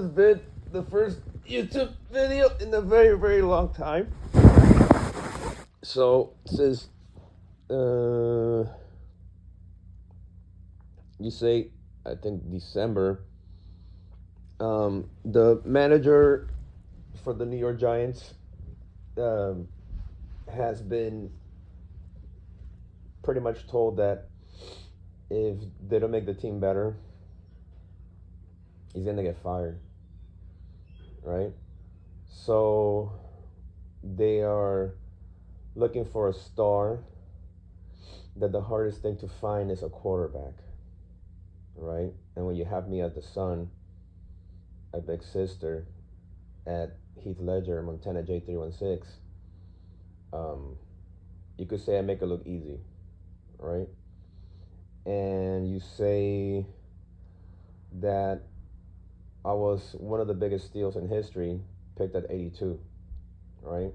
has been the first YouTube video in a very, very long time. So, since you say, I think December, the manager for the New York Giants um, has been pretty much told that if they don't make the team better, he's gonna get fired, right? So they are looking for a star. That the hardest thing to find is a quarterback, right? And when you have me as the son, a big sister at Heath Ledger, Montana J316, um, you could say I make it look easy, right? And you say that I was one of the biggest steals in history, picked at 82, right?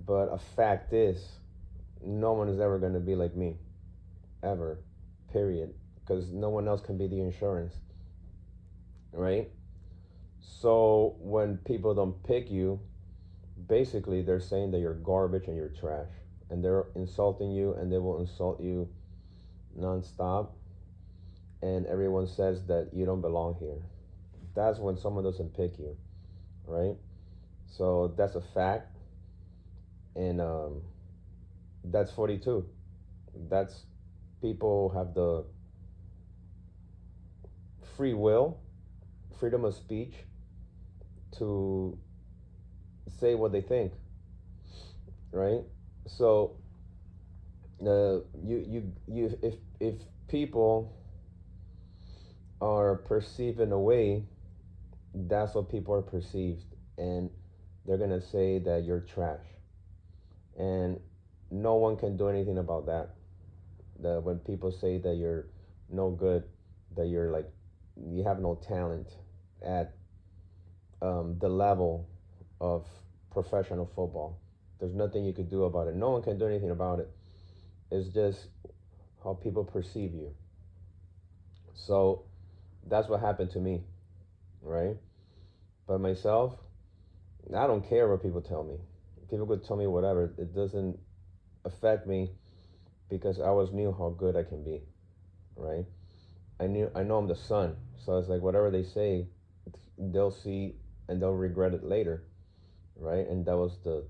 But a fact is, no one is ever going to be like me, ever, period, because no one else can be the insurance, right? So when people don't pick you, basically they're saying that you're garbage and you're trash, and they're insulting you, and they will insult you nonstop, and everyone says that you don't belong here. That's when someone doesn't pick you, right? So that's a fact, and that's 42. That's people have the free will, freedom of speech to say what they think, right? So if people are perceived in a way, that's what people are perceived, and they're gonna say that you're trash, and no one can do anything about that. That when people say that you're no good, that you're like you have no talent at the level of professional football, there's nothing you could do about it. No one can do anything about it. It's just how people perceive you. So that's what happened to me, right? But myself, I don't care what people tell me. People could tell me whatever. It doesn't affect me because I always knew how good I can be, right? I know I'm the son, so it's like whatever they say, they'll see and they'll regret it later, right? And that was the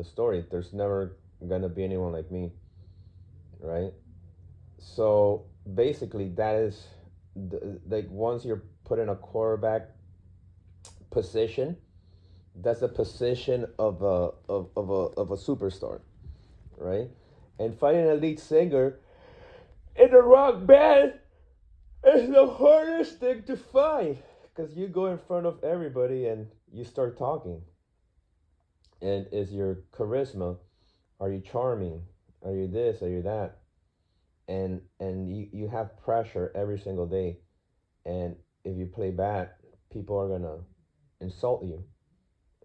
story. There's never gonna be anyone like me, right? So basically, that is like once you're put in a quarterback position, that's a position of a superstar, right? And finding a lead singer in a rock band is the hardest thing to find because you go in front of everybody and you start talking. And is your charisma? Are you charming? Are you this? Are you that? And you have pressure every single day. And if you play bad, people are gonna insult you,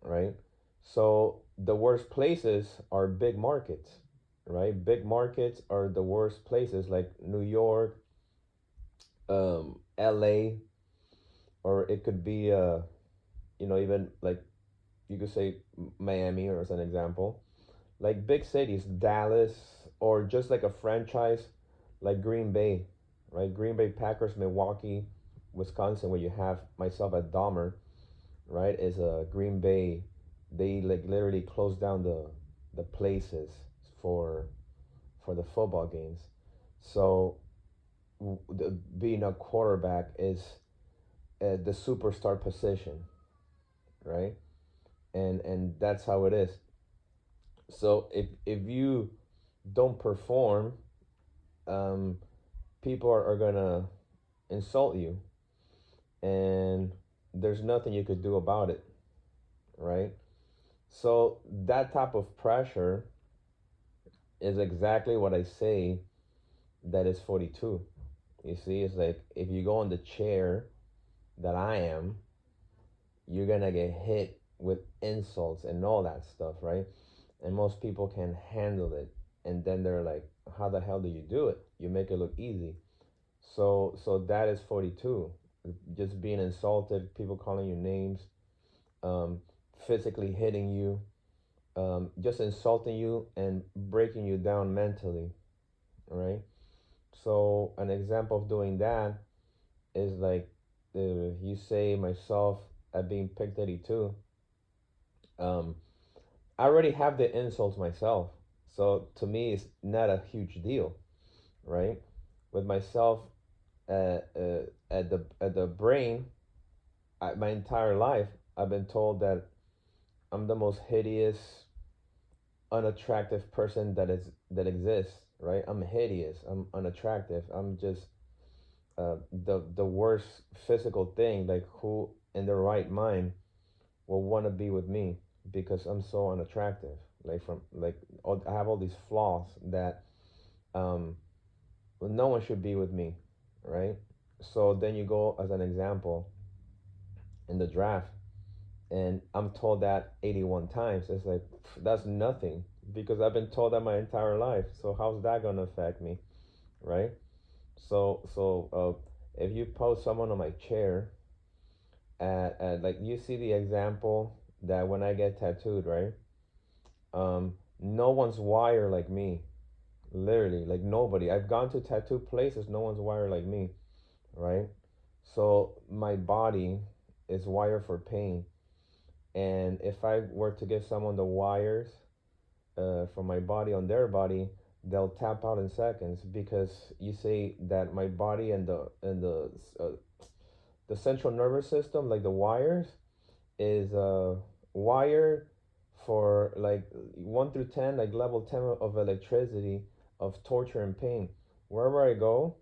right? So the worst places are big markets, right? Big markets are the worst places, like New York, LA, or it could be even like you could say Miami or as an example, like big cities, Dallas, or just like a franchise like Green Bay, right? Green Bay Packers, Milwaukee, Wisconsin, where you have myself at Dahmer, right? Is a Green Bay. They like literally closed down the places for for the football games. So being a quarterback is the superstar position, right? And that's how it is. So if you don't perform, um, people are gonna insult you, and there's nothing you could do about it, right? So that type of pressure is exactly what I say that is 42. You see, it's like if you go on the chair that I am, you're gonna get hit with insults and all that stuff, right? And most people can handle it. And then they're like, how the hell do you do it? You make it look easy. So that is 42. just being insulted, people calling you names, um, physically hitting you, just insulting you and breaking you down mentally, right? So an example of doing that is like, you say myself at being Pick 32. um, I already have the insults myself, so to me it's not a huge deal, right? With myself, at the brain, my entire life I've been told that I'm the most hideous, unattractive person that exists, right? I'm hideous. I'm unattractive. I'm just the worst physical thing. Like, who in their right mind will want to be with me because I'm so unattractive. Like, from like I have all these flaws that um no one should be with me, right? So then you go as an example in the draft, and I'm told that 81 times. It's like, that's nothing because I've been told that my entire life. So how's that gonna affect me, right? If you post someone on my chair, like, you see the example that when I get tattooed, right? No one's wired like me, literally, like nobody. I've gone to tattoo places, no one's wired like me, right? So my body is wired for pain, and if I were to give someone the wires from my body on their body, they'll tap out in seconds because you say that my body and the central nervous system, like the wires, is wired for like 1 through 10, like level 10 of electricity, of torture and pain. Wherever I go,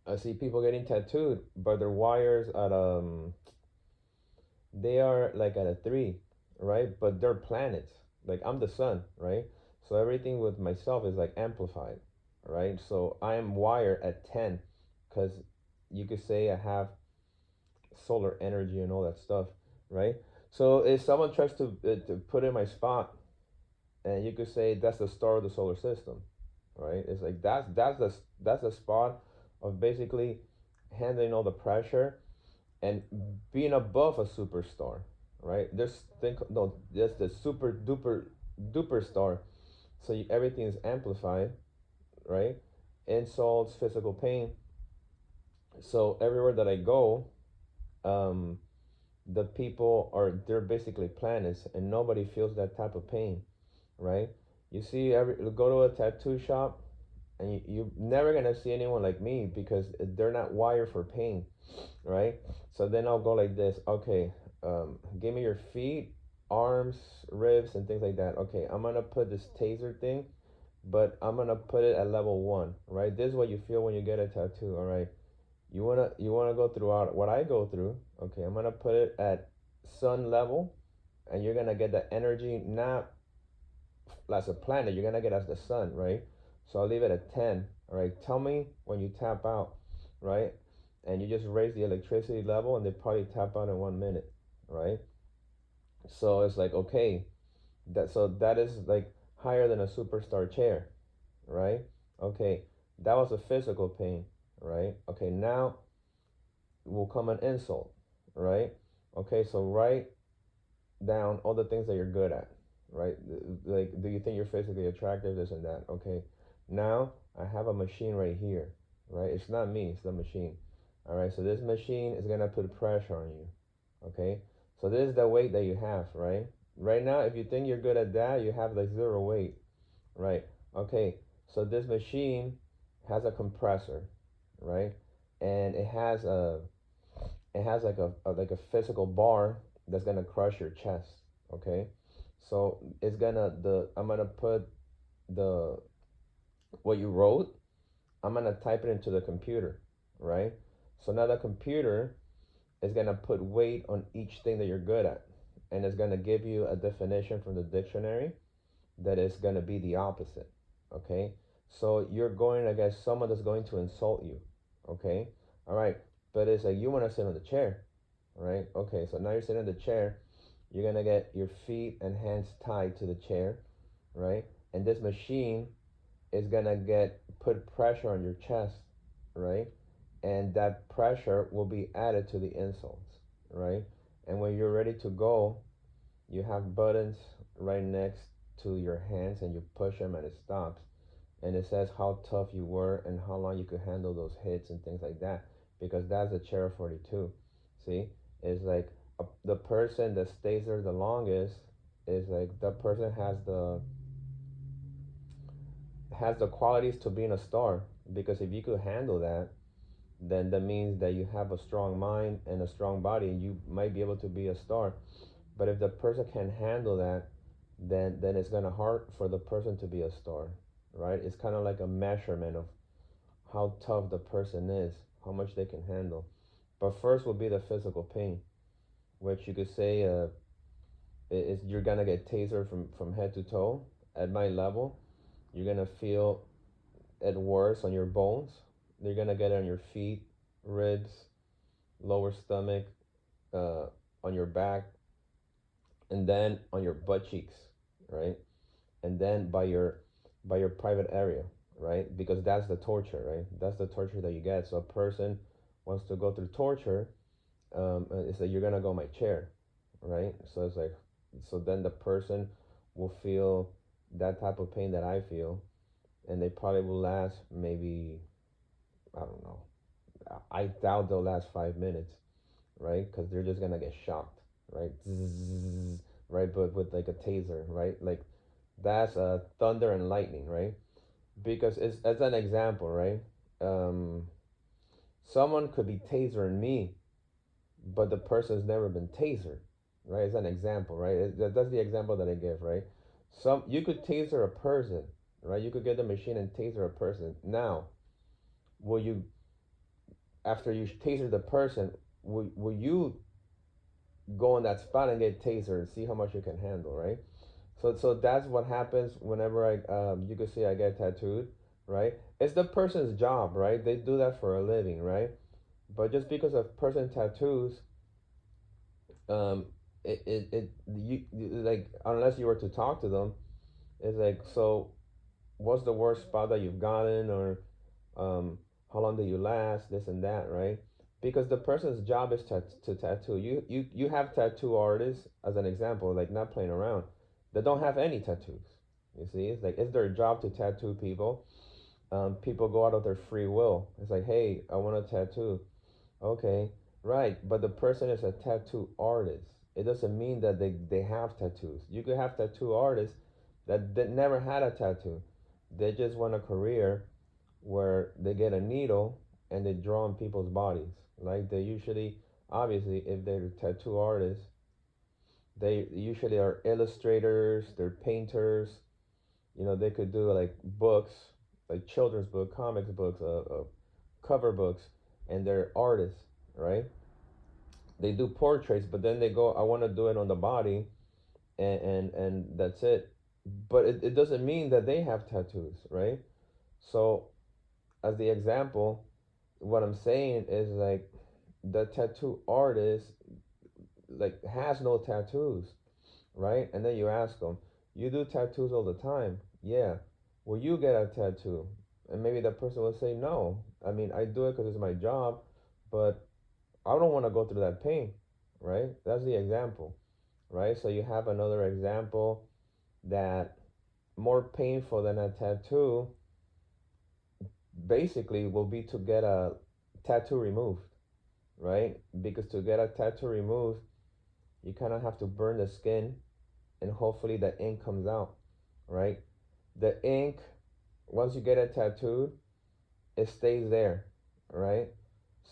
I see people getting tattooed, but their wires at they are like at a 3, right? But they're planets. Like, I'm the sun, right? So everything with myself is like amplified, right? So I am wired at 10 because you could say I have solar energy and all that stuff, right? So if someone tries to put in my spot, and you could say that's the star of the solar system, right? It's like that's the spot of basically handling all the pressure and being above a superstar, right? There's think no, there's the super duper duper star. So everything is amplified, right? Insults, physical pain. So everywhere that I go, um, the people are they're basically planets, and nobody feels that type of pain, right? You see, every go to a tattoo shop, and you're never gonna see anyone like me because they're not wired for pain, right? So then I'll go like this. Okay, give me your feet, arms, ribs, and things like that. Okay, I'm gonna put this taser thing, but I'm gonna put it at level 1, right? This is what you feel when you get a tattoo. All right, you wanna go throughout what I go through. Okay, I'm gonna put it at sun level, and you're gonna get the energy not as a planet. You're gonna get as the sun, right? So I'll leave it at 10. All right, tell me when you tap out, right? And you just raise the electricity level, and they probably tap out in 1 minute, right? So it's like, okay, that is like higher than a superstar chair, right? Okay, that was a physical pain, right? Okay, now will come an insult, right? Okay, so write down all the things that you're good at, right? Like, do you think you're physically attractive, this and that? Okay, now I have a machine right here, right? It's not me, it's the machine. All right, so this machine is gonna put pressure on you, okay? So this is the weight that you have, right? Right now, if you think you're good at that, you have like 0 weight, right? Okay, so this machine has a compressor, right? And it has like a physical bar that's gonna crush your chest. Okay, so I'm gonna put the what you wrote. I'm gonna type it into the computer, right? So now the computer is gonna put weight on each thing that you're good at, and it's gonna give you a definition from the dictionary that is gonna be the opposite. Okay, so you're going against someone that's going to insult you. Okay, all right, but it's like you want to sit on the chair, right? Okay, so now you're sitting in the chair. You're gonna get your feet and hands tied to the chair, right? And this machine is gonna get put pressure on your chest, right? and that pressure will be added to the insoles, right? And when you're ready to go, you have buttons right next to your hands, and you push them and it stops, and it says how tough you were and how long you could handle those hits and things like that, because that's a chair 42. See, it's like the person that stays there the longest is like the person has the qualities to being a star, because if you could handle that, then that means that you have a strong mind and a strong body, and you might be able to be a star. But if the person can handle that, then it's gonna hard for the person to be a star, right? It's kind of like a measurement of how tough the person is, how much they can handle. But first will be the physical pain, which you could say is you're gonna get tasered from head to toe. At my level, you're gonna feel it worse on your bones. You're gonna get it on your feet, ribs, lower stomach, uh, on your back, and then on your butt cheeks, right? And then by your private area, right? Because that's the torture, right? That's the torture that you get. So a person wants to go through torture, it's like you're gonna go my chair, right? So it's like, so then the person will feel that type of pain that I feel, and they probably will last maybe, I don't know. I doubt they'll last 5 minutes, right? Because they're just gonna get shocked, right? Zzz, right, but with like a taser, right? Like that's thunder and lightning, right? Because it's as an example, right? Um, Someone could be tasering me, but the person's never been tasered, right? As an example, right? That's the example that I give, right? You could taser a person, right? You could get the machine and taser a person. Now, will you, after you taser the person, will you go on that spot and get tasered and see how much you can handle, right? So that's what happens whenever you could say I get tattooed, right? It's the person's job, right? They do that for a living, right? But just because a person tattoos, um, like, unless you were to talk to them, it's like, so what's the worst spot that you've gotten, or um, how long do you last, this and that, right? Because the person's job is to tattoo. You have tattoo artists, as an example, like not playing around, that don't have any tattoos. You see, it's like it's their job to tattoo people. People go out of their free will. It's like, hey, I want a tattoo. Okay, right. But the person is a tattoo artist. It doesn't mean that they have tattoos. You could have tattoo artists that never had a tattoo. They just want a career where they get a needle and they draw on people's bodies. Like they usually, obviously, if they're tattoo artists, they usually are illustrators, they're painters. You know, they could do like books, like children's book, comics books, cover books, and they're artists, right? They do portraits, but then they go, I want to do it on the body, and that's it. But it doesn't mean that they have tattoos, right? So as the example, what I'm saying is like the tattoo artist like has no tattoos, right? And then you ask them, you do tattoos all the time? Yeah. Will you get a tattoo? And maybe that person will say no. I mean, I do it because it's my job, but I don't want to go through that pain, right? That's the example, right? So you have another example that more painful than a tattoo basically will be to get a tattoo removed, right? Because to get a tattoo removed, you kind of have to burn the skin, and hopefully the ink comes out, right? The ink, once you get it tattooed, it stays there, right?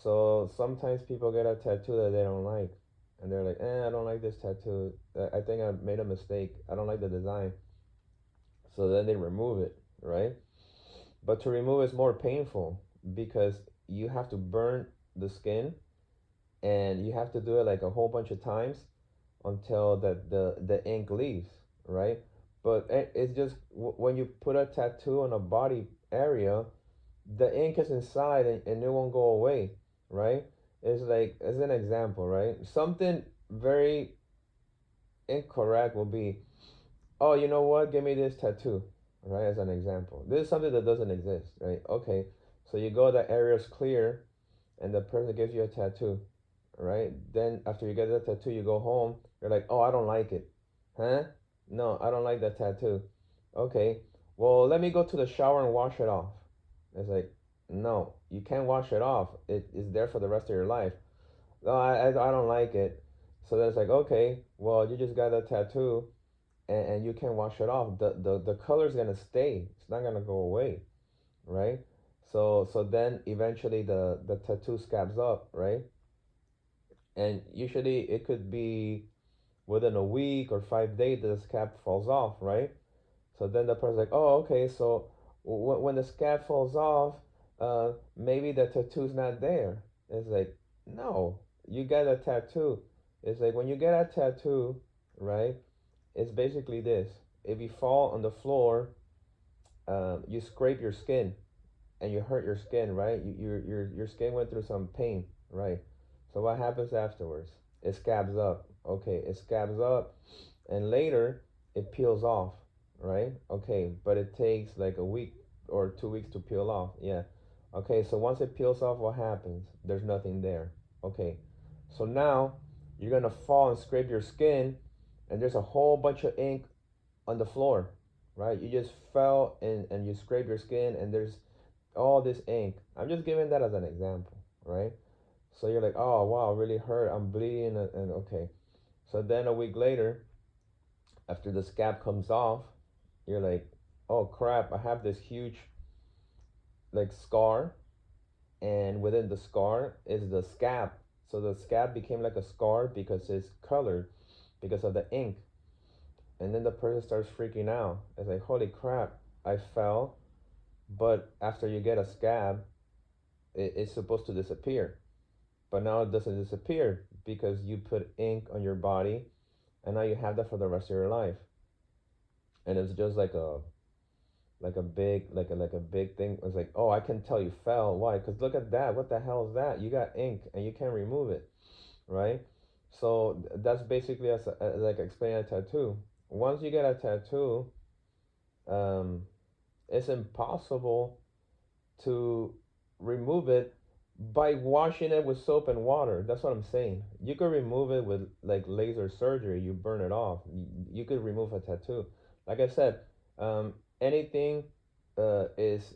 So sometimes people get a tattoo that they don't like, and they're like, I don't like this tattoo. I think I made a mistake. I don't like the design. So then they remove it, right? But to remove is more painful because you have to burn the skin, and you have to do it like a whole bunch of times until the ink leaves, right? But it's just when you put a tattoo on a body area, the ink is inside, and it won't go away, right? It's like, as an example, right? Something very incorrect will be, oh, you know what? Give me this tattoo, right? As an example, this is something that doesn't exist, right? Okay, so you go, the area's clear, and the person gives you a tattoo, right? Then after you get the tattoo, you go home. You're like, oh, I don't like it, huh? No, I don't like that tattoo. Okay, well, let me go to the shower and wash it off. It's like, no, you can't wash it off. It is there for the rest of your life. No, I don't like it. So then it's like, okay, well, you just got a tattoo, and you can't wash it off. The color's gonna stay. It's not gonna go away, right? So then eventually the tattoo scabs up, right? And usually it could be within a week or 5 days the scab falls off, right? So then the person's like, oh, okay, so when the scab falls off, maybe the tattoo's not there. It's like, no, you get a tattoo. It's like when you get a tattoo, right? It's basically this. If you fall on the floor, you scrape your skin and you hurt your skin, right? Your skin went through some pain, right? So what happens afterwards? It scabs up. Okay, it scabs up, and later it peels off, right? Okay, but it takes like a week or 2 weeks to peel off. Yeah. Okay, so once it peels off, what happens? There's nothing there. Okay, so now you're gonna fall and scrape your skin, and there's a whole bunch of ink on the floor, right? You just fell and you scrape your skin, and there's all this ink. I'm just giving that as an example, right? So you're like, oh wow, really hurt. I'm bleeding, and okay. So then a week later, after the scab comes off, you're like, oh crap, I have this huge like scar, and within the scar is the scab. So the scab became like a scar because it's colored because of the ink. And then the person starts freaking out. It's like, holy crap, I fell, but after you get a scab, it's supposed to disappear. But now it doesn't disappear because you put ink on your body, and now you have that for the rest of your life. And it's just like a big thing. It's like, oh, I can tell you fell. Why? Because look at that. What the hell is that? You got ink and you can't remove it, right? So that's basically like explaining a tattoo. Once you get a tattoo, um, it's impossible to remove it by washing it with soap and water. That's what I'm saying. You could remove it with like laser surgery. You burn it off. You could remove a tattoo. Like I said, anything is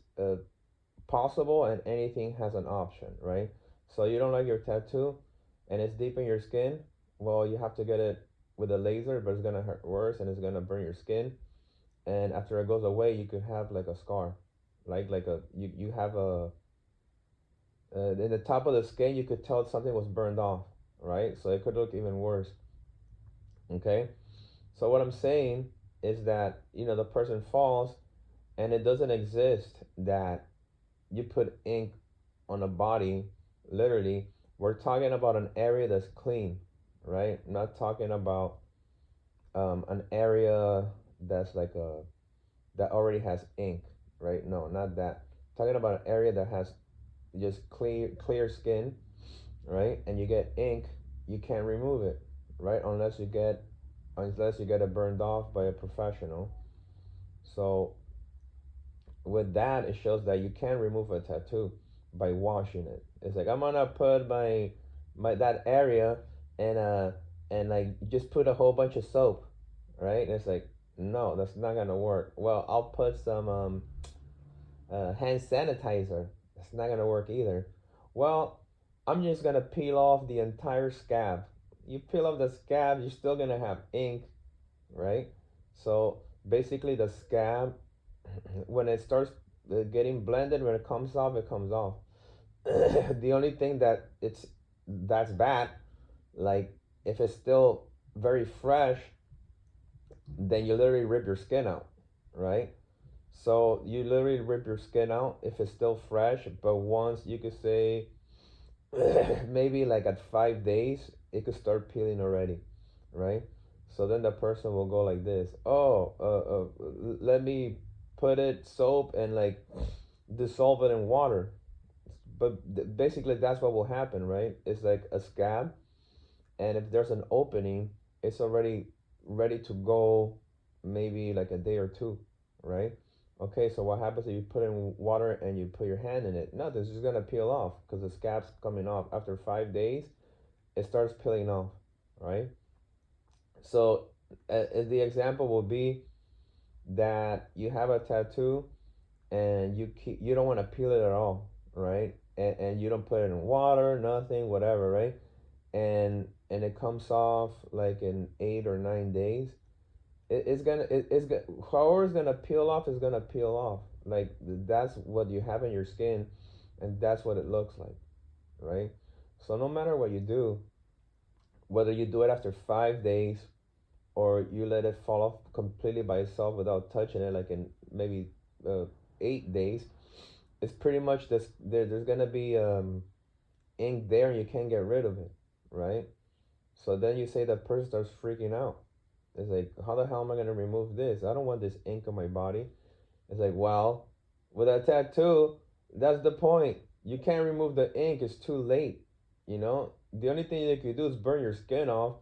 possible, and anything has an option, right? So you don't like your tattoo, and it's deep in your skin. Well, you have to get it with a laser, but it's gonna hurt worse, and it's gonna burn your skin. And after it goes away, you could have like a scar, like a you have a in the top of the skin, you could tell something was burned off, right? So it could look even worse. Okay. So what I'm saying is that the person falls, and it doesn't exist that you put ink on a body. Literally, we're talking about an area that's clean, right? Not talking about an area that's like a that already has ink, right? No, not that. Talking about an area that has just clear skin, right? And you get ink, you can't remove it, right? Unless you get it burned off by a professional. So with that, it shows that you can remove a tattoo by washing it. It's like, I'm gonna put my that area, and like just put a whole bunch of soap, right? And it's like, no, that's not gonna work. Well, I'll put some hand sanitizer. It's not gonna work either. Well, I'm just gonna peel off the entire scab. You peel off the scab, you're still gonna have ink, right? So basically, the scab, when it starts getting blended, when it comes off, it comes off. The only thing that's bad, like if it's still very fresh, then you literally rip your skin out, right? So you literally rip your skin out if it's still fresh, but once you could say maybe like at 5 days, it could start peeling already, right? So then the person will go like this. Oh, let me put it soap and like dissolve it in water. But basically, that's what will happen, right? It's like a scab, and if there's an opening, it's already ready to go, maybe like a day or two, right? Okay, so what happens if you put in water and you put your hand in it? Nothing's just gonna peel off because the scab's coming off. After 5 days, it starts peeling off, right? So the example will be that you have a tattoo and you don't want to peel it at all, right? And you don't put it in water, nothing, whatever, right? And it comes off like in 8 or 9 days. However it's gonna peel off is gonna peel off. Like that's what you have in your skin, and that's what it looks like, right? So no matter what you do, whether you do it after 5 days or you let it fall off completely by itself without touching it, like in maybe 8 days, it's pretty much this. There's gonna be ink there, and you can't get rid of it, right? So then you say that person starts freaking out. It's like, how the hell am I gonna remove this? I don't want this ink on my body. It's like, well, with a tattoo, that's the point. You can't remove the ink. It's too late. You know, the only thing you can do is burn your skin off.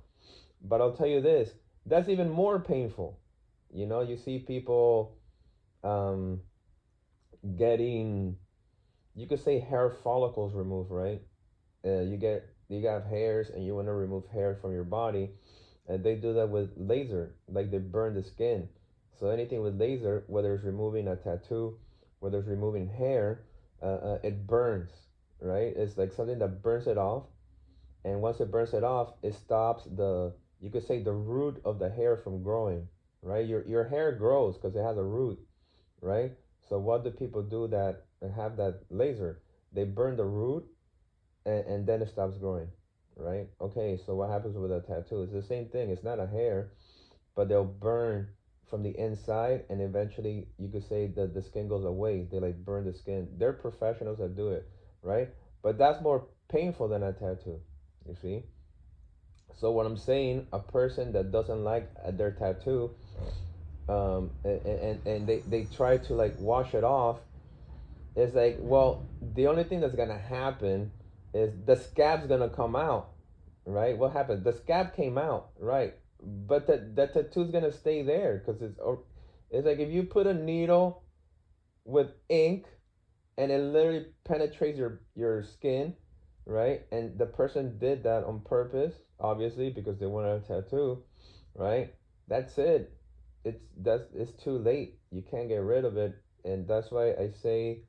But I'll tell you this, that's even more painful. You know, you see people um, getting, you could say hair follicles removed, right? You got hairs and you want to remove hair from your body, and they do that with laser, like they burn the skin. So anything with laser, whether it's removing a tattoo, whether it's removing hair, it burns, right? It's like something that burns it off, and once it burns it off, it stops the, you could say, the root of the hair from growing, right? Your hair grows because it has a root, right? So what do people do that have that laser? They burn the root, and then it stops growing, right? Okay, so what happens with a tattoo? It's the same thing. It's not a hair, but they'll burn from the inside, and eventually you could say that the skin goes away. They like burn the skin. They're professionals that do it, right? But that's more painful than a tattoo, you see? So what I'm saying, a person that doesn't like their tattoo, and they try to like wash it off, it's like, well, the only thing that's gonna happen is the scab's gonna come out, right? What happened? The scab came out, right? But the tattoo's gonna stay there because it's like if you put a needle with ink and it literally penetrates your skin, right? And the person did that on purpose, obviously, because they wanted a tattoo, right? That's it. It's too late. You can't get rid of it, and that's why I say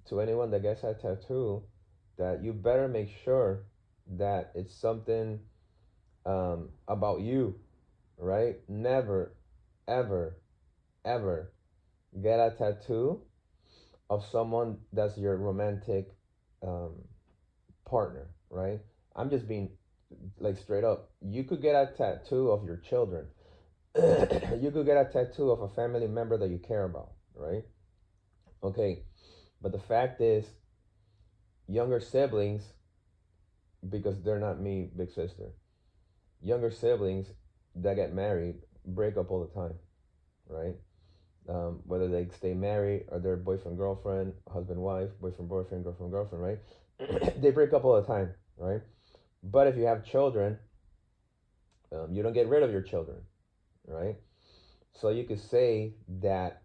to anyone that gets a tattoo that you better make sure that it's something about you, right? Never, ever, ever get a tattoo of someone that's your romantic um, partner, right? I'm just being like straight up. You could get a tattoo of your children. You could get a tattoo of a family member that you care about, right? Okay, but the fact is, younger siblings, because they're not me, big sister, younger siblings that get married break up all the time, right? Whether they stay married or they're boyfriend girlfriend, husband wife, boyfriend boyfriend, girlfriend girlfriend, right? They break up all the time, right? But if you have children, you don't get rid of your children, right? So you could say that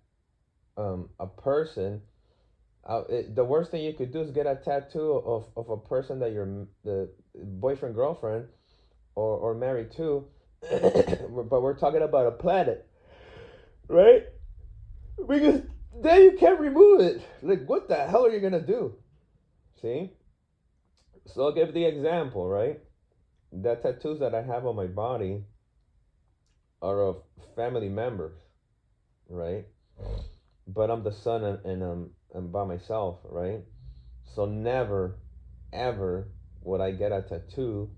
a person, the worst thing you could do is get a tattoo of a person that you're the boyfriend girlfriend or married to, but we're talking about a planet, right? Because then you can't remove it. Like, what the hell are you gonna do? See? So I'll give the example, right? The tattoos that I have on my body are of family members, right? But I'm the son, and I'm by myself, right? So never, ever would I get a tattoo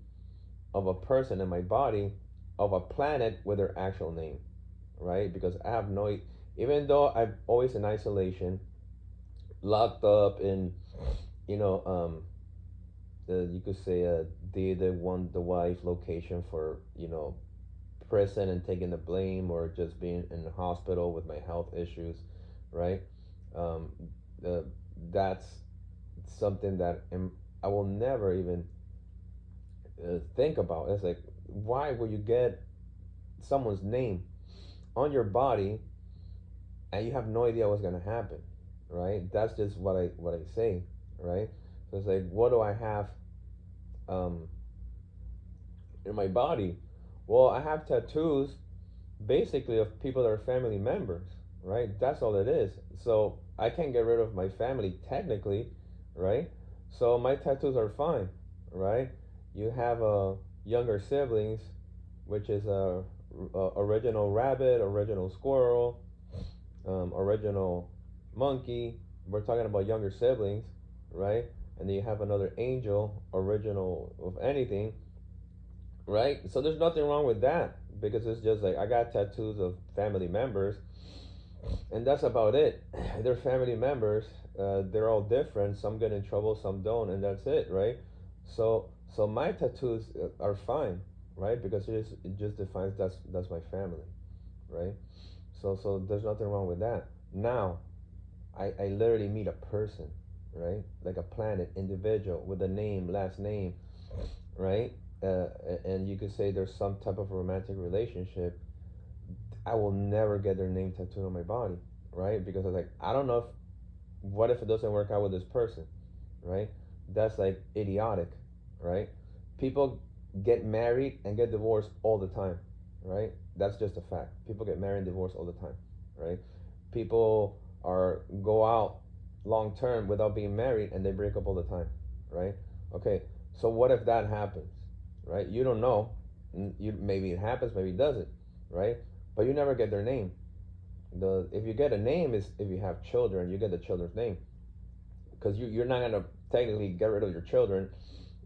of a person in my body of a planet with their actual name, right? Because I have no, even though I'm always in isolation, locked up in, you know, you could say the one the wife location for prison and taking the blame, or just being in the hospital with my health issues, right? Um, the, that's something that I will never even think about. It's like, why would you get someone's name on your body and you have no idea what's gonna happen, right? That's just what I say, right? So it's like, what do I have um, in my body? Well, I have tattoos basically of people that are family members, right? That's all it is. So I can't get rid of my family technically, right? So my tattoos are fine, right? You have younger siblings, which is a original rabbit, original squirrel, original monkey. We're talking about younger siblings, right? And then you have another angel, original of anything, right? So there's nothing wrong with that because it's just like I got tattoos of family members, and that's about it. They're family members. They're all different. Some get in trouble, some don't, and that's it, right? So my tattoos are fine, right? Because it just defines that's my family, right? So there's nothing wrong with that. Now I literally meet a person, right? Like a planet, individual with a name, last name, right? Uh, and you could say there's some type of romantic relationship. I will never get their name tattooed on my body, right? Because I was like, I don't know if what if it doesn't work out with this person, right? That's like idiotic, right? People get married and get divorced all the time, right? That's just a fact. People get married and divorced all the time, right? People are go out long term without being married and they break up all the time, right? Okay, so what if that happens, right? You don't know. You maybe it happens, maybe it doesn't, right? But you never get their name. The If you get a name is if you have children, you get the children's name because you're not gonna technically get rid of your children.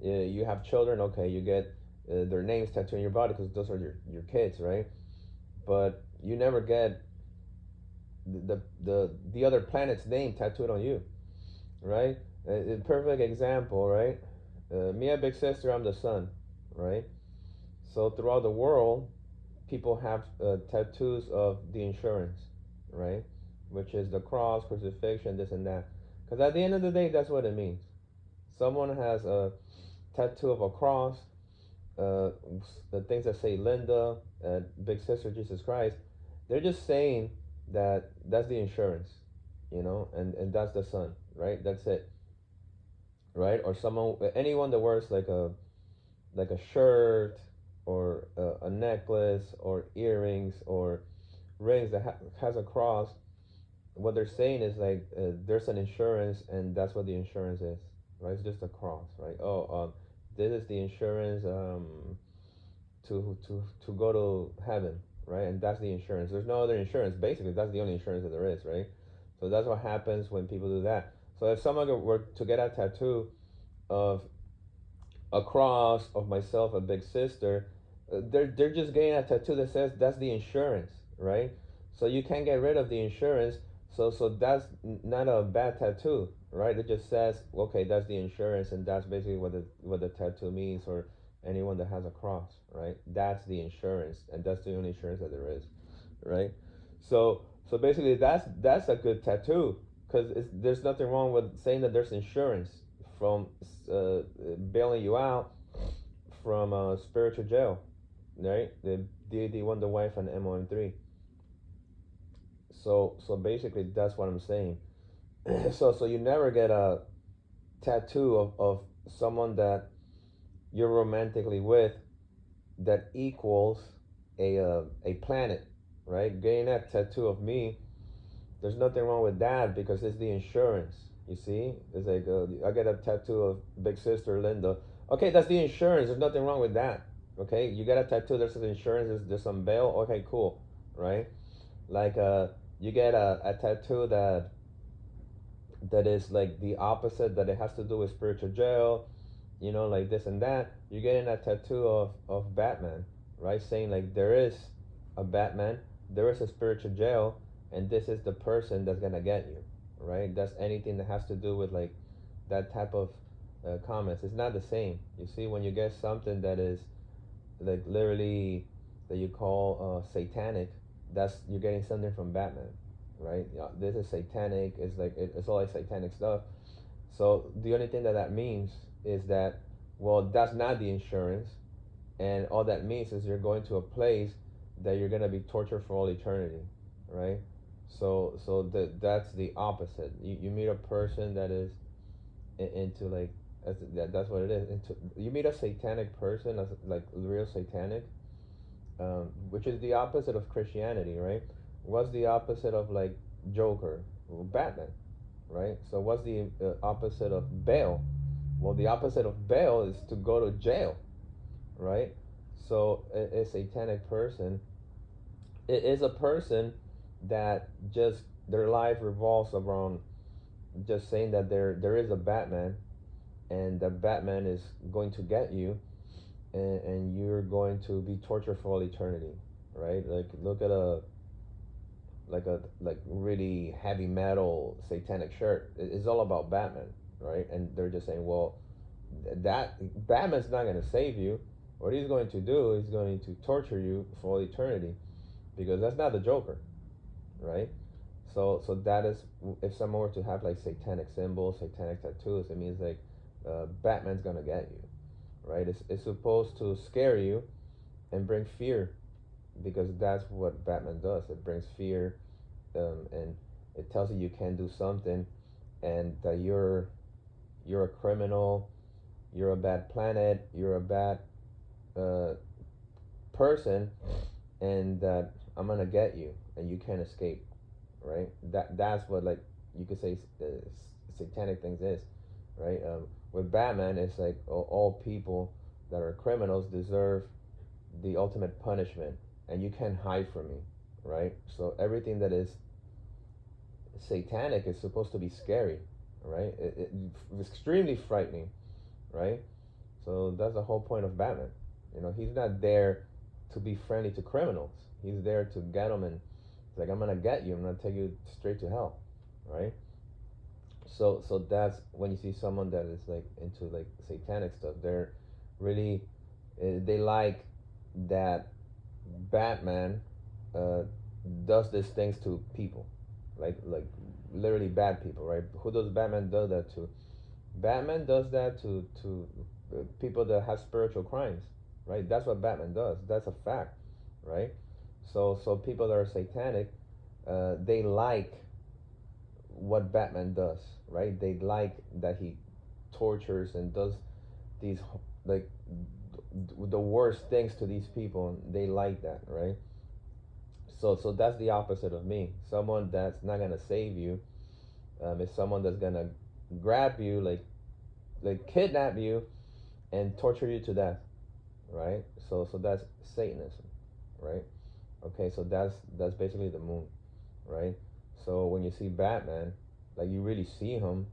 You have children, okay, you get their names tattooed on your body because those are your kids, right? But you never get the other planet's name tattooed on you, right? A perfect example, right? Me, a big sister, I'm the sun, right? So throughout the world, people have tattoos of the insurance, right? Which is the cross, crucifixion, this and that. Because at the end of the day, that's what it means. Someone has a tattoo of a cross, uh, the things that say Linda, Big Sister, Jesus Christ. They're just saying that that's the insurance, and that's the sun, right? That's it, right? Or anyone that wears like a shirt or a necklace or earrings or rings that has a cross, what they're saying is like there's an insurance and that's what the insurance is, right? It's just a cross, right? Oh, this is the insurance to go to heaven, right? And that's the insurance. There's no other insurance. Basically, that's the only insurance that there is, right? So that's what happens when people do that. So if someone were to get a tattoo of a cross of myself, a big sister, they're just getting a tattoo that says that's the insurance, right? So you can't get rid of the insurance. So that's not a bad tattoo, right? It just says okay, that's the insurance, and that's basically what the tattoo means, or anyone that has a cross, right? That's the insurance, and that's the only insurance that there is, right? So basically that's a good tattoo because there's nothing wrong with saying that there's insurance from bailing you out from spiritual jail, right? The DAD Wonder Wife and MOM3. So basically that's what I'm saying. So you never get a tattoo of someone that you're romantically with that equals a planet, right? Getting that tattoo of me, there's nothing wrong with that because it's the insurance. You see, it's like I get a tattoo of Big Sister Linda. Okay, that's the insurance. There's nothing wrong with that. Okay, you get a tattoo. There's some insurance. There's some bail. Okay, cool, right? Like you get a tattoo that is like the opposite. That it has to do with spiritual jail. Like this and that. You're getting a tattoo of Batman, right? Saying like there is a Batman, there is a spiritual jail, and this is the person that's gonna get you, right? That's anything that has to do with like that type of comments. It's not the same. You see, when you get something that is like literally that you call satanic, that's you're getting something from Batman, right? Yeah, this is satanic. It's like it's all like satanic stuff. So the only thing that means is that, well, that's not the insurance, and all that means is you're going to a place that you're gonna be tortured for all eternity, right? That's the opposite. You meet a person that is into like that's what it is. Into you meet a satanic person, as like real satanic, which is the opposite of Christianity, right? What's the opposite of like Joker? Well, Batman, right? So what's the opposite of Bale? Well, the opposite of Bale is to go to jail, right? So a satanic person is a person that just their life revolves around just saying that there is a Batman, and that Batman is going to get you, and you're going to be tortured for all eternity, right? Like look at a like really heavy metal satanic shirt. It's all about Batman, right? And they're just saying, well, that Batman's not going to save you. What he's going to do is going to torture you for all eternity, because that's not the Joker, right? So that is, if someone were to have like satanic symbols, satanic tattoos, it means like Batman's gonna get you, right? It's supposed to scare you and bring fear, because that's what Batman does. It brings fear, and it tells you you can't do something, and that you're a criminal, you're a bad planet, you're a bad uh, person, and that I'm gonna get you, and you can't escape, right? That's what like you could say satanic things is, right? With Batman, it's like all people that are criminals deserve the ultimate punishment, and you can't hide from me, right? So everything that is satanic is supposed to be scary, right? It's extremely frightening, right? So that's the whole point of Batman. You know, he's not there to be friendly to criminals. He's there to get them, and it's like, I'm gonna get you. I'm gonna take you straight to hell, right? So that's when you see someone that is like into like satanic stuff. They're really they like that Batman uh, does these things to people, like literally bad people, right? Who does Batman do that to? Batman does that to people that have spiritual crimes, right? That's what Batman does. That's a fact, right? So people that are satanic, they like what Batman does, right? They like that he tortures and does these like the worst things to these people. They like that, right? So that's the opposite of me. Someone that's not gonna save you is someone that's gonna grab you, like kidnap you and torture you to death, right? So that's Satanism, right? Okay, so that's basically the moon, right? So when you see Batman, like you really see him,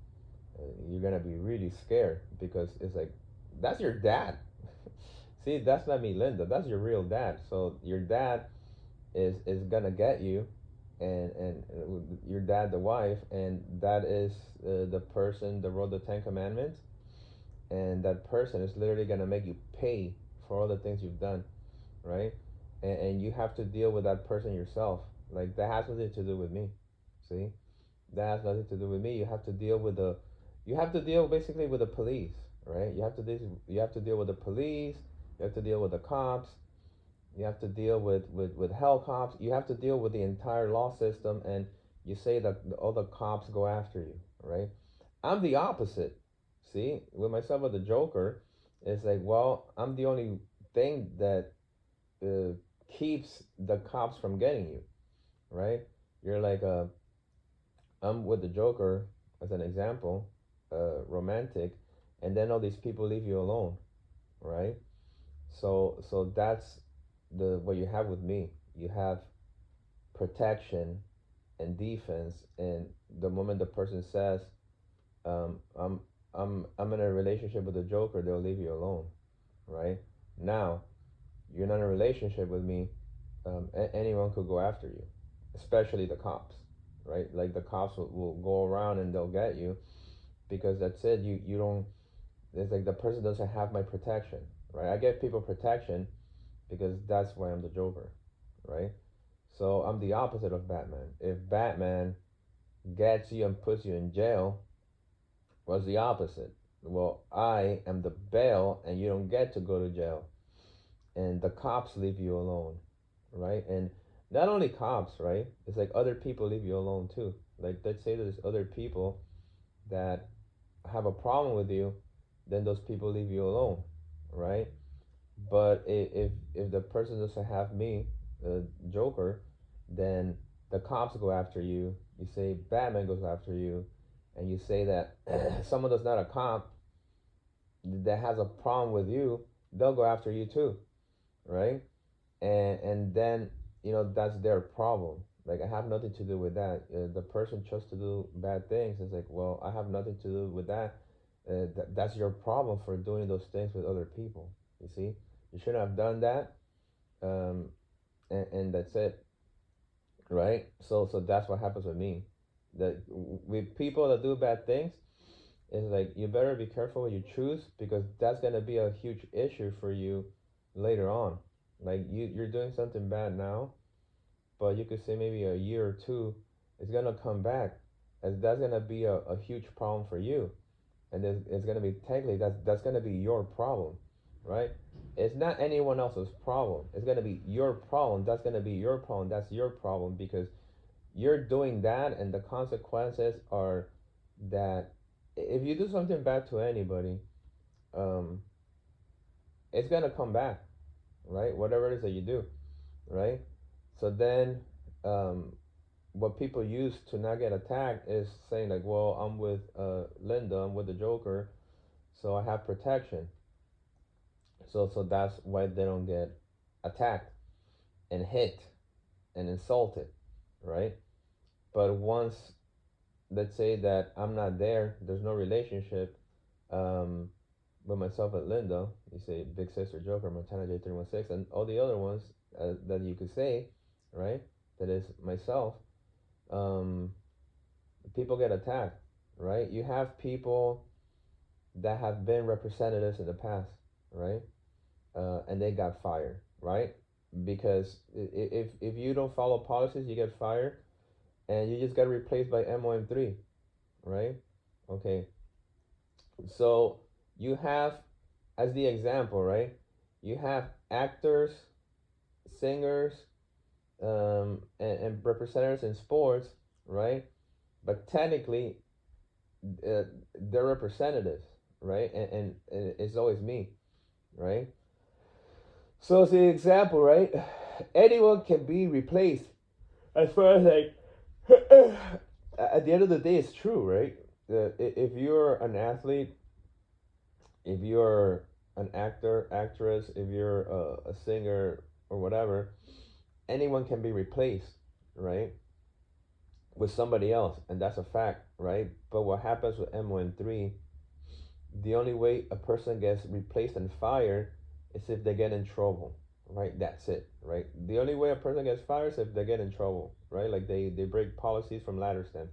you're gonna be really scared, because it's like that's your dad. See, that's not me, Linda. That's your real dad. So your dad is gonna get you, and your dad, the wife, and that is the person that wrote the Ten Commandments, and that person is literally gonna make you pay for all the things you've done, right? And you have to deal with that person yourself. Like that has nothing to do with me. See, that has nothing to do with me. You have to deal basically with the police, right? You have to deal with the police. You have to deal with the cops. You have to deal with hell cops. You have to deal with the entire law system, and you say that all the cops go after you, right? I'm the opposite. See, with myself as the Joker, it's like, well, I'm the only thing that uh, keeps the cops from getting you, right? You're like, I'm with the Joker as an example, romantic, and then all these people leave you alone, right? So that's the what you have with me. You have protection and defense, and the moment the person says, um, I'm I'm in a relationship with the Joker, they'll leave you alone, right? Now, you're not in a relationship with me, anyone could go after you, especially the cops, right? Like the cops will go around and they'll get you, because that's it. You don't. It's like the person doesn't have my protection, right? I give people protection because that's why I'm the Joker, right? So I'm the opposite of Batman. If Batman gets you and puts you in jail, what's the opposite? Well, I am the bail, and you don't get to go to jail, and the cops leave you alone, right? And Not only cops, right? It's like other people leave you alone too. Like let's say there's other people that have a problem with you, then those people leave you alone, right? But if the person doesn't have me, the Joker, then the cops go after you. You say Batman goes after you, and you say that someone that's not a cop that has a problem with you, they'll go after you too, right? And then that's their problem. Like I have nothing to do with that. The person chose to do bad things. It's like, well, I have nothing to do with that. That's your problem for doing those things with other people. You see, you shouldn't have done that. Um, and that's it, right? So that's what happens with me. That with people that do bad things, it's like you better be careful what you choose because that's gonna be a huge issue for you later on. Like you're doing something bad now, but you could say maybe a year or two, it's gonna come back, as that's gonna be a huge problem for you, and it's gonna be technically that's gonna be your problem, right? It's not anyone else's problem. It's gonna be your problem. That's gonna be your problem. That's your problem because you're doing that, and the consequences are that if you do something bad to anybody, um, it's gonna come back, right? Whatever it is that you do, right? So then, um, what people use to not get attacked is saying like, well, I'm with Linda, I'm with the Joker, so I have protection. So that's why they don't get attacked and hit and insulted, right? But once let's say that I'm not there, there's no relationship um, with myself and Linda. You say Big Sister Joker, Montana J316, and all the other ones that you could say, right? That is myself. Um, People get attacked, right? You have people that have been representatives in the past, right? And they got fired, right? Because if you don't follow policies, you get fired, and you just get replaced by MOM3, right? Okay, so you have, as the example, right? You have actors, singers, and representatives in sports, right? But technically, uh, they're representatives, right? And it's always me, right? So as the example, right? Anyone can be replaced. As far as like, at the end of the day, it's true, right? If you're an athlete, if you're an actor, actress, if you're a singer or whatever, anyone can be replaced, right? With somebody else, and that's a fact, right? But what happens with MON3, the only way a person gets replaced and fired is if they get in trouble, right? That's it, right? The only way a person gets fired is if they get in trouble, right? Like they break policies from ladder stand.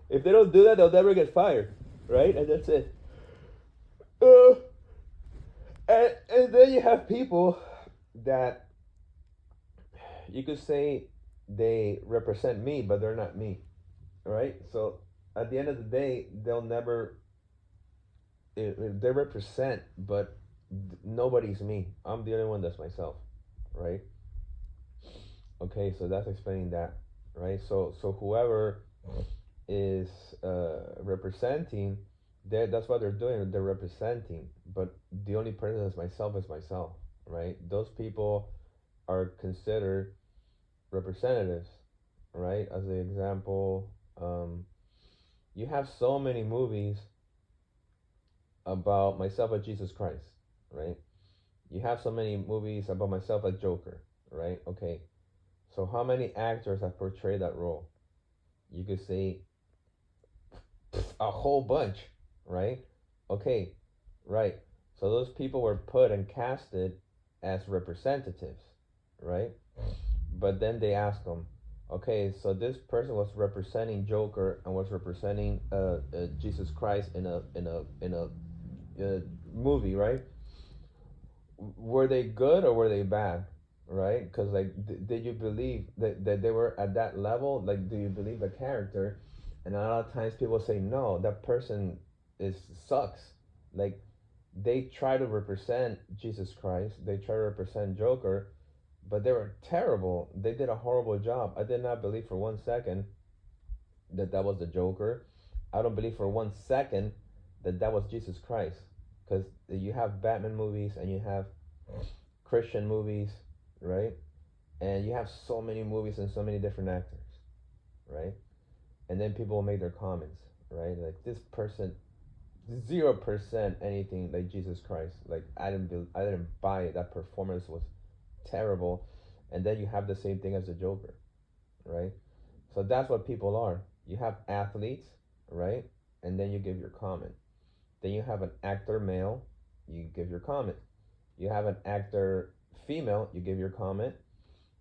If they don't do that, they'll never get fired, right? And that's it. Uh, and then you have people that you could say they represent me, but they're not me, right? So at the end of the day, they'll never they represent, but nobody's me. I'm the only one that's myself, right? Okay, so that's explaining that, right? So whoever is representing, that's what they're doing. They're representing, but the only person that's myself is myself, right? Those people are considered representatives, right? As an example, you have so many movies about myself as Jesus Christ, right? You have so many movies about myself as Joker, right? Okay, so how many actors have portrayed that role? You could say a whole bunch, right? Okay, right. So those people were put and casted as representatives, right? But then they ask them, okay, so this person was representing Joker and was representing Jesus Christ in a movie, right? Were they good or were they bad, right? Because like, did you believe that they were at that level? Like, do you believe the character? And a lot of times people say no, that person is sucks. Like, they try to represent Jesus Christ, they try to represent Joker, but they were terrible. They did a horrible job. I did not believe for 1 second that that was the Joker. I don't believe for 1 second that that was Jesus Christ, because you have Batman movies and you have Christian movies, right? And you have so many movies and so many different actors, right? And then people will make their comments, right? Like, this person, 0% anything like Jesus Christ. Like, I didn't buy it. That performance was terrible. And then you have the same thing as the Joker, right? So that's what people are. You have athletes, right? And then you give your comment. Then you have an actor male, you give your comment. You have an actor female, you give your comment.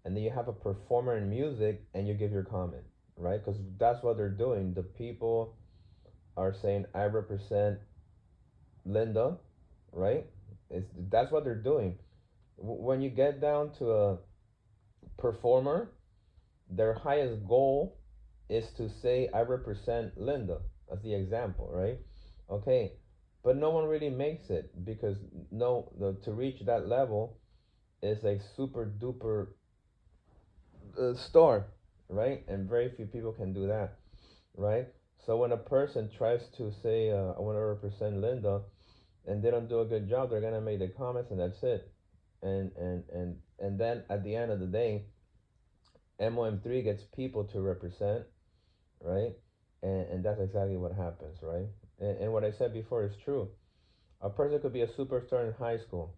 And then you have a performer in music and you give your comment, right? Because that's what they're doing. The people are saying, I represent Linda, right? That's what they're doing. When you get down to a performer, their highest goal is to say, I represent Linda, as the example, right? Okay, but no one really makes it, because no, to reach that level is like super duper star, right? And very few people can do that, right? So when a person tries to say, I want to represent Linda, and they don't do a good job, they're gonna make the comments, and that's it. And then at the end of the day, MOM3 gets people to represent, right? And that's exactly what happens, right? And what I said before is true. A person could be a superstar in high school,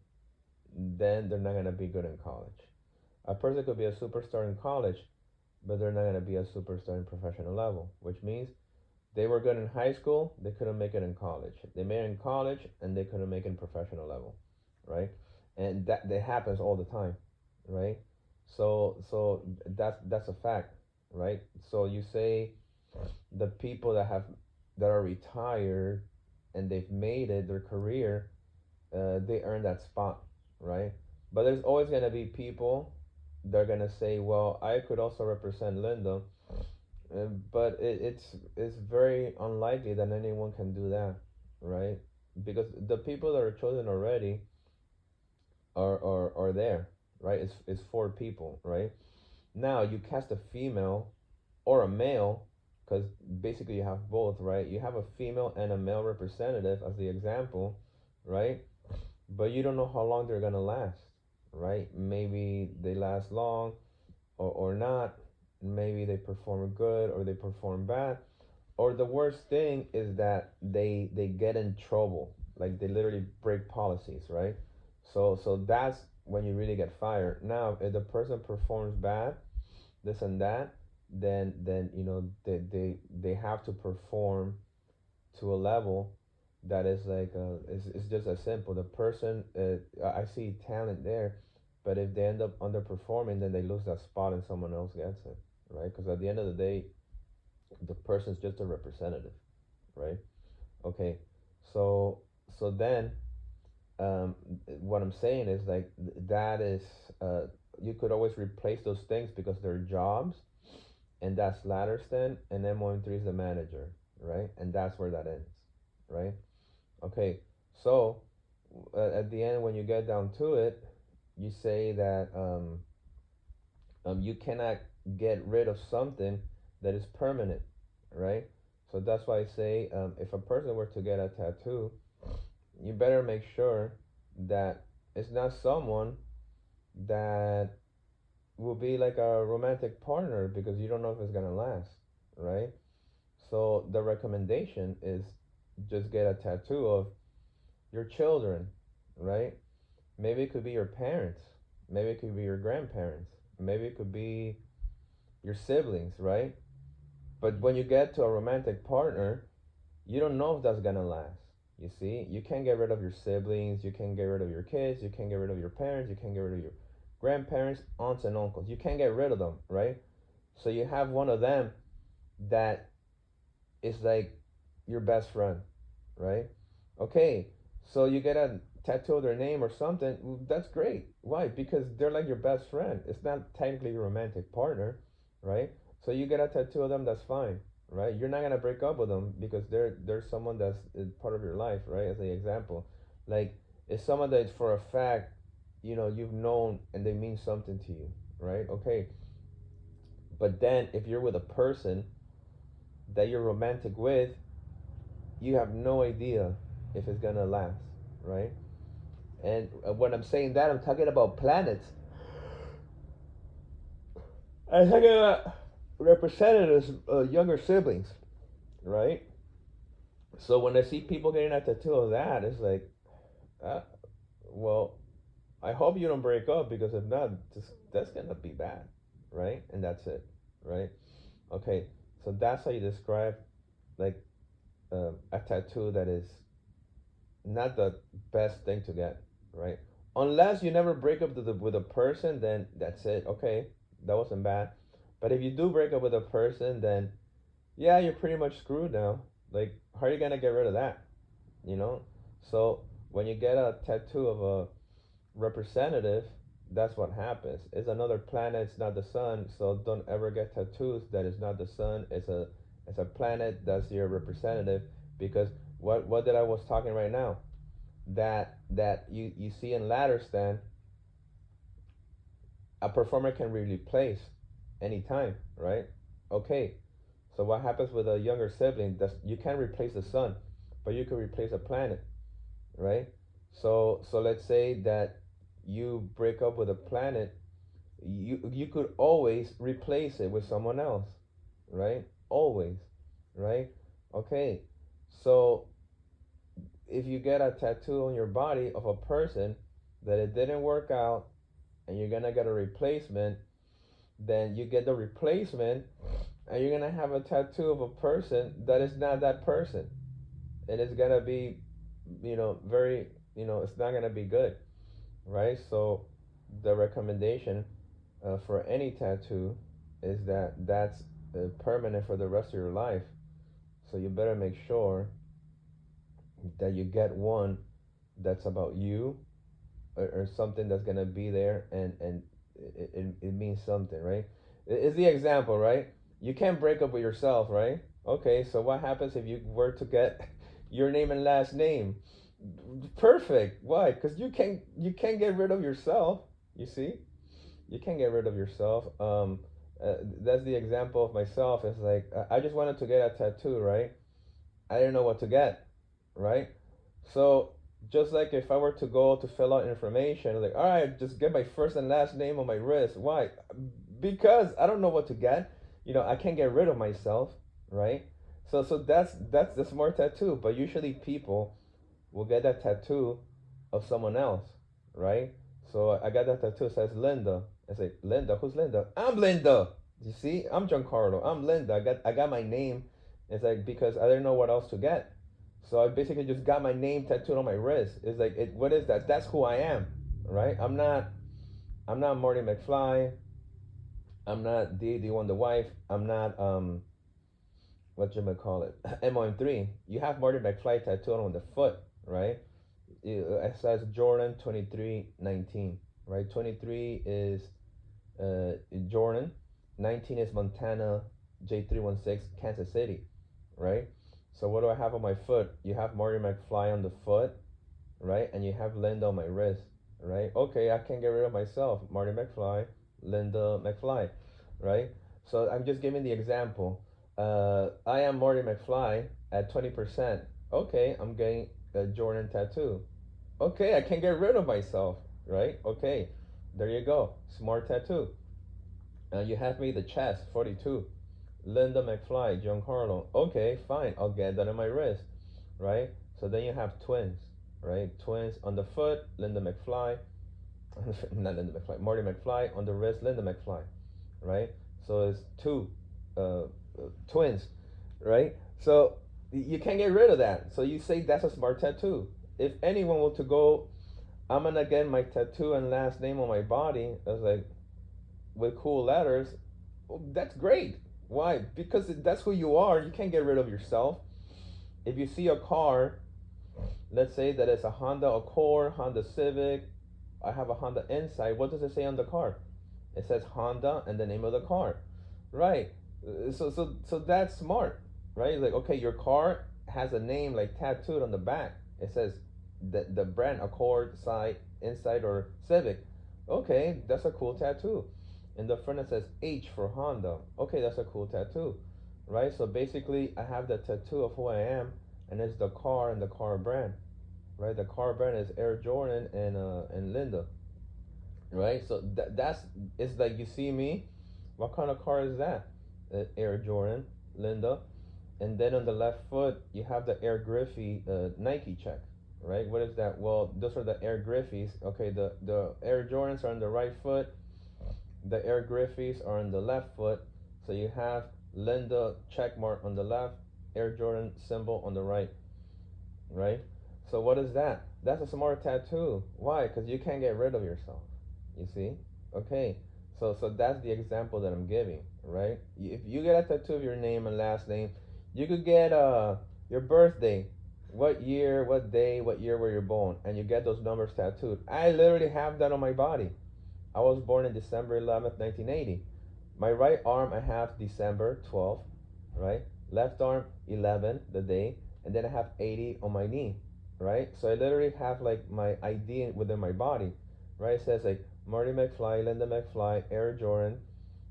then they're not gonna be good in college. A person could be a superstar in college, but they're not gonna be a superstar in professional level, which means they were good in high school, they couldn't make it in college. They made it in college and they couldn't make it in professional level, right? And that happens all the time, right? So that's a fact, right? So you say the people that are retired and they've made it their career, they earn that spot, right? But there's always gonna be people that are gonna say, well, I could also represent Linda, but it's very unlikely that anyone can do that, right? Because the people that are chosen already are there, right? It's four people, right? Now you cast a female or a male, because basically you have both, right? You have a female and a male representative as the example, right? But you don't know how long they're gonna last, right? Maybe they last long, or not. Maybe they perform good or they perform bad. Or the worst thing is that they get in trouble, like they literally break policies, right? So that's when you really get fired. Now, if the person performs bad, this and that, then they have to perform to a level that is like it's just as simple. The person, I see talent there, but if they end up underperforming, then they lose that spot and someone else gets it, right? Because at the end of the day, the person's just a representative, right? Okay, so then um, what I'm saying is like that is you could always replace those things because they're jobs, and that's ladder stand, and then MOM3 is the manager, right? And that's where that ends, right? Okay, so at the end, when you get down to it, you say that you cannot get rid of something that is permanent, right? So that's why I say if a person were to get a tattoo, you better make sure that it's not someone that will be like a romantic partner, because you don't know if it's gonna last, right? So the recommendation is just get a tattoo of your children, right? Maybe it could be your parents, maybe it could be your grandparents, maybe it could be your siblings, right? But when you get to a romantic partner, you don't know if that's gonna last. You see, you can't get rid of your siblings, you can't get rid of your kids, you can't get rid of your parents, you can't get rid of your grandparents, aunts and uncles. You can't get rid of them, right? So you have one of them that is like your best friend, right? Okay, so you get a tattoo of their name or something. Well, that's great. Why? Because they're like your best friend. It's not technically your romantic partner, right? So you get a tattoo of them. That's fine, right? You're not gonna break up with them because they're someone that's part of your life, right? As an example, like it's someone that for a fact you've known and they mean something to you, right? Okay. But then if you're with a person that you're romantic with, you have no idea if it's gonna last, right? And when I'm saying that, I'm talking about planets. I'm talking about representatives, younger siblings, right? So when I see people getting a tattoo of that, it's like, uh, well, I hope you don't break up, because if not, that's gonna be bad, right? And that's it, right? Okay, so that's how you describe like a tattoo that is not the best thing to get, right? Unless you never break up with a person, then that's it. Okay, that wasn't bad. But if you do break up with a person, then yeah, you're pretty much screwed now. Like, how are you gonna get rid of that? You know? So when you get a tattoo of a representative, that's what happens. It's another planet. It's not the sun. So don't ever get tattoos that is not the sun. It's a planet that's your representative. Because what that I was talking right now, that you see in ladder stand, a performer can be replaced anytime, right? Okay, so what happens with a younger sibling? That you can't replace the sun, but you can replace a planet, right? So let's say that you break up with a planet, you could always replace it with someone else, right? Always, right? Okay, so if you get a tattoo on your body of a person that it didn't work out, and you're gonna get a replacement, then you get the replacement, and you're gonna have a tattoo of a person that is not that person, and it's gonna be, very, it's not gonna be good, right? So the recommendation for any tattoo is that that's permanent for the rest of your life. So you better make sure that you get one that's about you, or something that's gonna be there, and it means something, right? It's the example, right? You can't break up with yourself, right? Okay, so what happens if you were to get your name and last name? Perfect. Why? Because you can't get rid of yourself. You see, you can't get rid of yourself. That's the example of myself. It's like I just wanted to get a tattoo, right? I didn't know what to get, right? So just like if I were to go to fill out information, like, all right, just get my first and last name on my wrist. Why? Because I don't know what to get. I can't get rid of myself, right? So that's the smart tattoo. But usually people will get that tattoo of someone else, right? So I got that tattoo. It says Linda. I say, Linda, who's Linda? I'm Linda. You see, I'm Giancarlo. I'm Linda. I got my name. It's like, because I didn't know what else to get. So I basically just got my name tattooed on my wrist. It's like, what is that? That's who I am, right? I'm not Marty McFly. I'm not D One the wife. I'm not what you might call it, MOM3. You have Marty McFly tattooed on the foot, right? It says Jordan 2319, right? 23 is Jordan, 19 is Montana J316 Kansas City, right? So what do I have on my foot? You have Marty McFly on the foot, right? And you have Linda on my wrist, right? Okay, I can get rid of myself. Marty McFly, Linda McFly, right? So I'm just giving the example. I am Marty McFly at 20%. Okay, I'm getting a Jordan tattoo. Okay, I can get rid of myself, right? Okay, there you go. Smart tattoo. You have me the chest, 42. Linda McFly, Giancarlo. Okay, fine. I'll get that on my wrist, right? So then you have twins, right? Twins on the foot, Linda McFly. Not Linda McFly, Marty McFly. On the wrist, Linda McFly, right? So it's two twins, right? So you can't get rid of that. So you say that's a smart tattoo. If anyone were to go, I'm gonna get my tattoo and last name on my body, I was like, with cool letters, well, that's great. Why? Because that's who you are. You can't get rid of yourself. If you see a car, let's say that it's a Honda Accord, Honda Civic, I have a Honda Insight. What does it say on the car? It says Honda and the name of the car, right? So that's smart, right? Like, okay, your car has a name like tattooed on the back. It says the brand Accord side inside, or Civic. Okay, that's a cool tattoo. In the front it says H for Honda. Okay, that's a cool tattoo, right? So basically, I have the tattoo of who I am, and it's the car and the car brand, right? The car brand is Air Jordan and Linda, right? So that's, it's like, you see me. What kind of car is that? Air Jordan, Linda. And then on the left foot, you have the Air Griffey Nike check, right? What is that? Well, those are the Air Griffeys. Okay, the Air Jordans are on the right foot, the Air Griffeys are on the left foot. So you have Linda check mark on the left, Air Jordan symbol on the right, right? So what is that? That's a smart tattoo. Why? Because you can't get rid of yourself. You see? Okay. So that's the example that I'm giving, right? If you get a tattoo of your name and last name, you could get your birthday, what year, what day, what year were you born, and you get those numbers tattooed. I literally have that on my body. I was born in December 11th, 1980. My right arm, I have December 12th, right? Left arm, 11, the day, and then I have 80 on my knee, right? So I literally have like my ID within my body, right? It says like Marty McFly, Linda McFly, Air Jordan,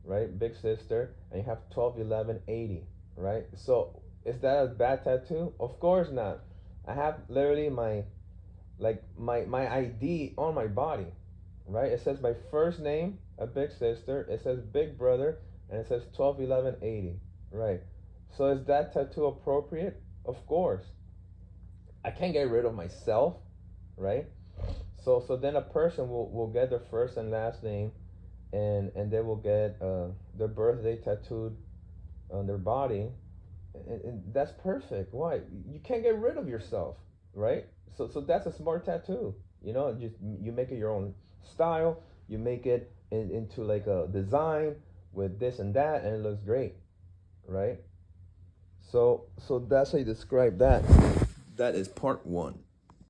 right? Big sister, and you have 12, 11, 80, right? So is that a bad tattoo? Of course not. I have literally my, like my ID on my body, right? It says my first name, a big sister. It says big brother, and it says 12, 11, 80, right? So is that tattoo appropriate? Of course. I can't get rid of myself, right? So then a person will get their first and last name, and they will get their birthday tattooed on their body, and that's perfect. Why? You can't get rid of yourself, right? So that's a smart tattoo. You know, just you make it your own style. You make it into like a design with this and that, and it looks great, right? So that's how you describe that. That is part one.